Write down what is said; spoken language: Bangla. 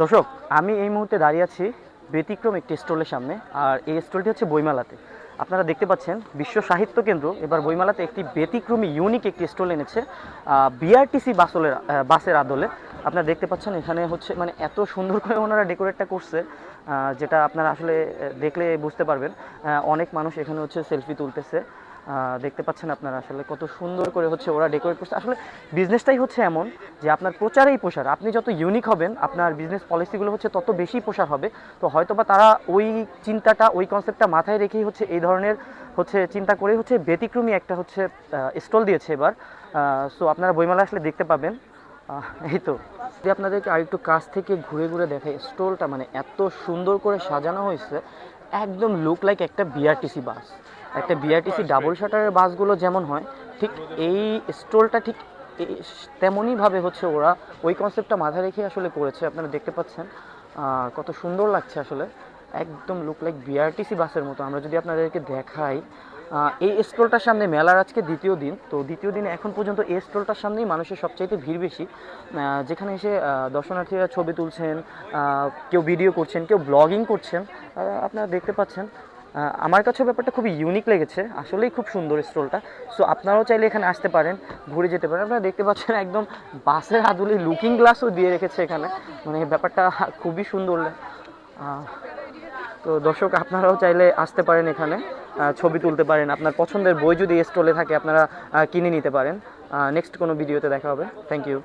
দর্শক, আমি এই মুহূর্তে দাঁড়িয়ে আছি ব্যতিক্রম একটি স্টলের সামনে। আর এই স্টলটি হচ্ছে বইমেলাতে। আপনারা দেখতে পাচ্ছেন বিশ্ব সাহিত্য কেন্দ্র এবার বইমেলাতে একটি ব্যতিক্রমী ইউনিক একটি স্টল এনেছে বিআরটিসি বাসের আদলে। আপনারা দেখতে পাচ্ছেন এখানে হচ্ছে মানে এত সুন্দর করে ওনারা ডেকোরেটটা করছে, যেটা আপনারা আসলে দেখলে বুঝতে পারবেন। অনেক মানুষ এখানে হচ্ছে সেলফি তুলতেছে। দেখতে পাচ্ছেন আপনারা আসলে কত সুন্দর করে হচ্ছে ওরা ডেকোরেট করছে। আসলে বিজনেসটাই হচ্ছে এমন যে আপনার প্রচারেই প্রসার। আপনি যত ইউনিক হবেন আপনার বিজনেস পলিসিগুলো হচ্ছে তত বেশি প্রসার হবে। তো হয়তোবা তারা ওই চিন্তাটা, ওই কনসেপ্টটা মাথায় রেখেই হচ্ছে এই ধরনের হচ্ছে চিন্তা করে হচ্ছে ব্যতিক্রমী একটা হচ্ছে স্টল দিয়েছে এবার। সো আপনারা বইমেলা আসলে দেখতে পাবেন। এই তো যদি আপনাদেরকে আরেকটু কাছ থেকে ঘুরে ঘুরে দেখাই, স্টলটা মানে এত সুন্দর করে সাজানো হয়েছে, একদম লুক লাইক একটা বিআরটিসি বাস। একটা বিআরটিসি ডাবল শাটারের বাসগুলো যেমন হয়, ঠিক এই স্টলটা ঠিক তেমনইভাবে হচ্ছে ওরা ওই কনসেপ্টটা মাথায় রেখে আসলে করেছে। আপনারা দেখতে পাচ্ছেন কত সুন্দর লাগছে আসলে, একদম লুক লাইক বিআরটিসি বাসের মতো। আমরা যদি আপনাদেরকে দেখাই, এই স্টলটার সামনে মেলার আজকে দ্বিতীয় দিন। তো দ্বিতীয় দিনে এখন পর্যন্ত এই স্টলটার সামনেই মানুষের সবচাইতে ভিড় বেশি, যেখানে এসে দর্শনার্থীরা ছবি তুলছেন, কেউ ভিডিও করছেন, কেউ ব্লগিং করছেন। আপনারা দেখতে পাচ্ছেন। আমার কাছে ব্যাপারটা খুবই ইউনিক লেগেছে, আসলেই খুব সুন্দর স্টলটা। সো আপনারাও চাইলে এখানে আসতে পারেন, ঘুরে যেতে পারেন। আপনারা দেখতে পাচ্ছেন একদম বাসের আদলে লুকিং গ্লাসও দিয়ে রেখেছে এখানে, মানে ব্যাপারটা খুবই সুন্দর। তো দর্শক, আপনারাও চাইলে আসতে পারেন এখানে, ছবি তুলতে পারেন। আপনার পছন্দের বই যদি স্টলে থাকে আপনারা কিনে নিতে পারেন। নেক্সট কোনো ভিডিওতে দেখা হবে। Thank you.